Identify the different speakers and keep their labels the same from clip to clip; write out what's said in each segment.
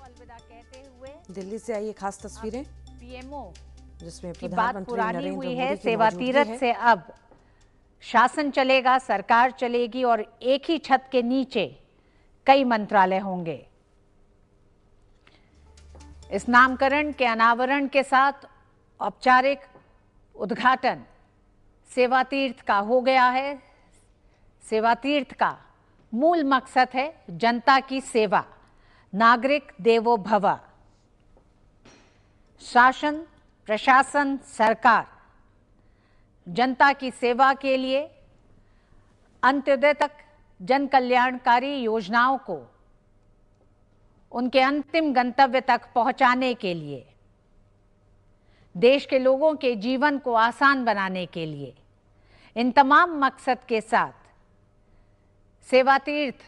Speaker 1: अलविदा कहते हुए
Speaker 2: दिल्ली से आई खास तस्वीरें
Speaker 1: पीएमओ
Speaker 2: जिसमें
Speaker 1: की बात
Speaker 2: प्रधानमंत्री
Speaker 1: पुरानी
Speaker 2: नरेंद्र
Speaker 1: हुई
Speaker 2: मोदी
Speaker 1: है।
Speaker 2: की
Speaker 1: सेवा
Speaker 2: मौजूदगी
Speaker 1: तीरथ
Speaker 2: है।
Speaker 1: से अब शासन चलेगा, सरकार चलेगी और एक ही छत के नीचे कई मंत्रालय होंगे। इस नामकरण के अनावरण के साथ औपचारिक उद्घाटन सेवा तीर्थ का हो गया है। सेवा तीर्थ का मूल मकसद है जनता की सेवा, नागरिक देवो भव। शासन, प्रशासन, सरकार जनता की सेवा के लिए अंत्योदय तक जन कल्याणकारी योजनाओं को उनके अंतिम गंतव्य तक पहुंचाने के लिए, देश के लोगों के जीवन को आसान बनाने के लिए, इन तमाम मकसद के साथ सेवा तीर्थ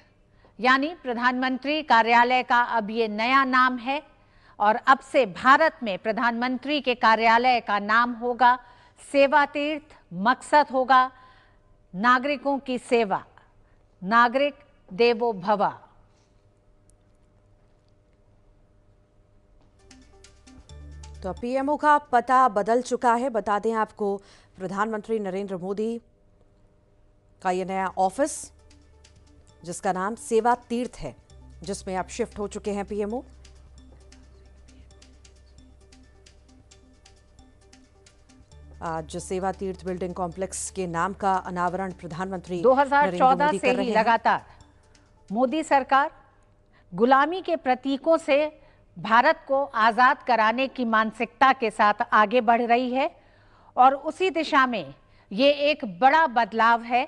Speaker 1: यानी प्रधानमंत्री कार्यालय का अब ये नया नाम है और अब से भारत में प्रधानमंत्री के कार्यालय का नाम होगा सेवा तीर्थ। मकसद होगा नागरिकों की सेवा, नागरिक देवो भव।
Speaker 2: तो पीएमओ का पता बदल चुका है। बता दें आपको, प्रधानमंत्री नरेंद्र मोदी का यह नया ऑफिस जिसका नाम सेवा तीर्थ है, जिसमें आप शिफ्ट हो चुके हैं पीएमओ। आज सेवा तीर्थ बिल्डिंग कॉम्प्लेक्स के नाम का अनावरण प्रधानमंत्री
Speaker 1: 2014 से ही लगातार मोदी सरकार गुलामी के प्रतीकों से भारत को आजाद कराने की मानसिकता के साथ आगे बढ़ रही है और उसी दिशा में ये एक बड़ा बदलाव है।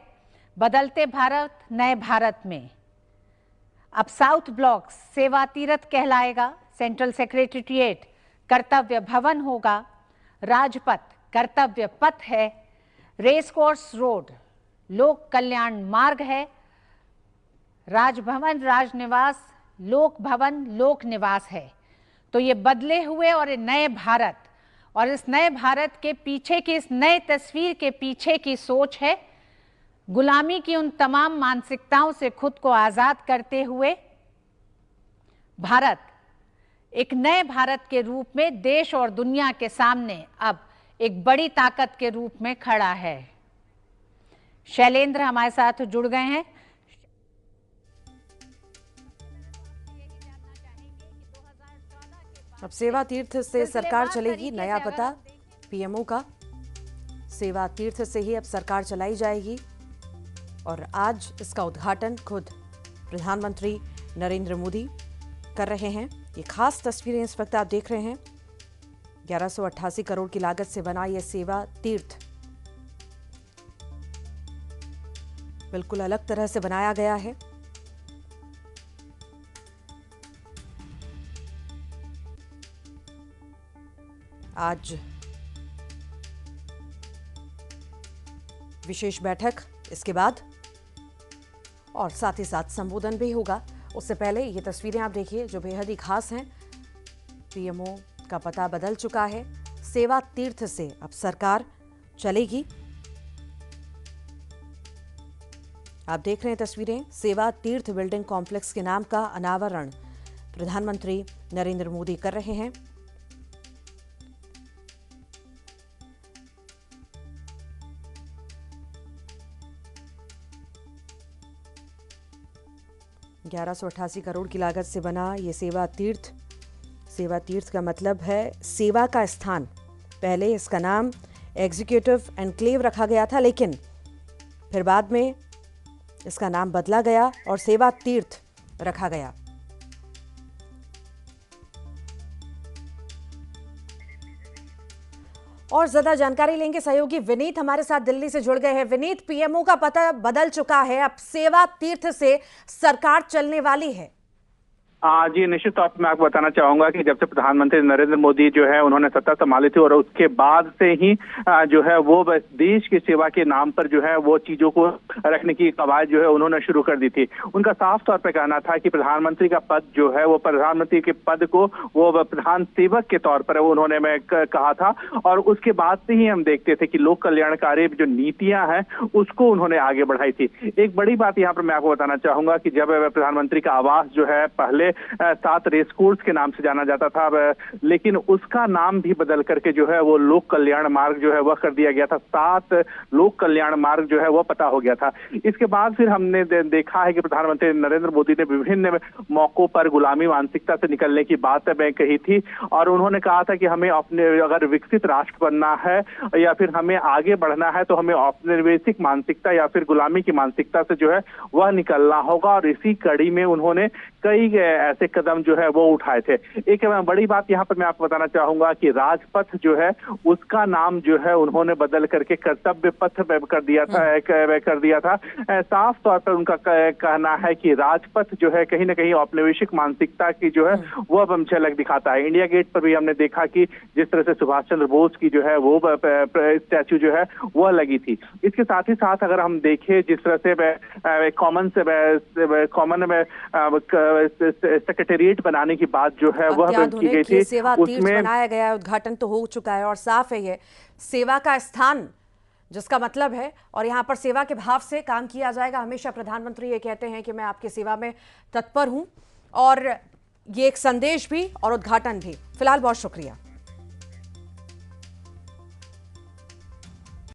Speaker 1: बदलते भारत, नए भारत में अब साउथ ब्लॉक सेवा तीर्थ कहलाएगा, सेंट्रल सेक्रेटेरिएट कर्तव्य भवन होगा, राजपथ कर्तव्य पथ है, रेस कोर्स रोड लोक कल्याण मार्ग है, राजभवन राजनिवास लोक भवन लोक निवास है। तो ये बदले हुए और नए भारत, और इस नए भारत के पीछे की, इस नए तस्वीर के पीछे की सोच है गुलामी की उन तमाम मानसिकताओं से खुद को आजाद करते हुए भारत एक नए भारत के रूप में देश और दुनिया के सामने अब एक बड़ी ताकत के रूप में खड़ा है। शैलेंद्र हमारे साथ जुड़ गए हैं।
Speaker 2: अब सेवा तीर्थ से सरकार चलेगी, नया पता पीएमओ का। सेवा तीर्थ से ही अब सरकार चलाई जाएगी और आज इसका उद्घाटन खुद प्रधानमंत्री नरेंद्र मोदी कर रहे हैं। ये खास तस्वीरें इस वक्त आप देख रहे हैं। 1188 करोड़ की लागत से बना यह सेवा तीर्थ बिल्कुल अलग तरह से बनाया गया है। आज विशेष बैठक, इसके बाद और साथ ही साथ संबोधन भी होगा। उससे पहले ये तस्वीरें आप देखिए जो बेहद ही खास हैं। पीएमओ का पता बदल चुका है, सेवा तीर्थ से अब सरकार चलेगी। आप देख रहे हैं तस्वीरें, सेवा तीर्थ बिल्डिंग कॉम्प्लेक्स के नाम का अनावरण प्रधानमंत्री नरेंद्र मोदी कर रहे हैं। ₹1188 करोड़ की लागत से बना ये सेवा तीर्थ। सेवा तीर्थ का मतलब है सेवा का स्थान। पहले इसका नाम एग्जीक्यूटिव एनक्लेव रखा गया था, लेकिन फिर बाद में इसका नाम बदला गया और सेवा तीर्थ रखा गया। और ज्यादा जानकारी लेंगे, सहयोगी विनीत हमारे साथ दिल्ली से जुड़ गए हैं। विनीत, पीएमओ का पता बदल चुका है, अब सेवा तीर्थ से सरकार चलने वाली है।
Speaker 3: जी निश्चित तौर पर मैं आपको बताना चाहूंगा कि जब से प्रधानमंत्री नरेंद्र मोदी जो है उन्होंने सत्ता संभाली थी और उसके बाद से ही जो है वो देश की सेवा के नाम पर जो है वो चीजों को रखने की कवायद जो है उन्होंने शुरू कर दी थी। उनका साफ तौर पर कहना था कि प्रधानमंत्री का पद जो है वो, प्रधानमंत्री के पद को वो प्रधान सेवक के तौर पर उन्होंने मैं कहा था और उसके बाद से ही हम देखते थे कि लोक कल्याणकारी जो नीतियां हैं उसको उन्होंने आगे बढ़ाई थी। एक बड़ी बात यहाँ पर मैं आपको बताना चाहूंगा कि जब प्रधानमंत्री का आवास जो है पहले पहले 7 रेस कोर्स के नाम से जाना जाता था, लेकिन उसका नाम भी बदल करके जो है वो लोक कल्याण मार्ग जो है वह कर दिया गया था। 7 लोक कल्याण मार्ग जो है वह पता हो गया था। इसके बाद फिर हमने देखा है कि प्रधानमंत्री नरेंद्र मोदी ने विभिन्न मौकों पर गुलामी मानसिकता से निकलने की बात कही थी और उन्होंने कहा था कि हमें अपने अगर विकसित राष्ट्र बनना है या फिर हमें आगे बढ़ना है तो हमें औपनिवेशिक मानसिकता या फिर गुलामी की मानसिकता से जो है वह निकलना होगा। और इसी कड़ी में उन्होंने कई ऐसे कदम जो है वो उठाए थे। एक बड़ी बात यहाँ पर मैं आपको बताना चाहूंगा कि राजपथ जो है उसका नाम जो है उन्होंने बदल करके कर्तव्य पथ कर दिया था। साफ तौर पर उनका कहना है कि राजपथ जो है कहीं ना कहीं औपनिवेशिक मानसिकता की जो है वह झलक दिखाता है। इंडिया गेट पर भी हमने देखा कि जिस तरह से सुभाष चंद्र बोस की जो है वो स्टैच्यू जो है वह लगी थी। इसके साथ ही साथ अगर हम देखें जिस तरह से कॉमन सेक्रेटेरिएट बनाने की बात जो है वह की गई थी,
Speaker 2: सेवा तीर्थ बनाया गया है, उद्घाटन तो हो चुका है और साफ है ये सेवा का स्थान जिसका मतलब है और यहाँ पर सेवा के भाव से काम किया जाएगा। हमेशा प्रधानमंत्री ये कहते हैं कि मैं आपकी सेवा में तत्पर हूं और ये एक संदेश भी और उद्घाटन भी। फिलहाल बहुत शुक्रिया।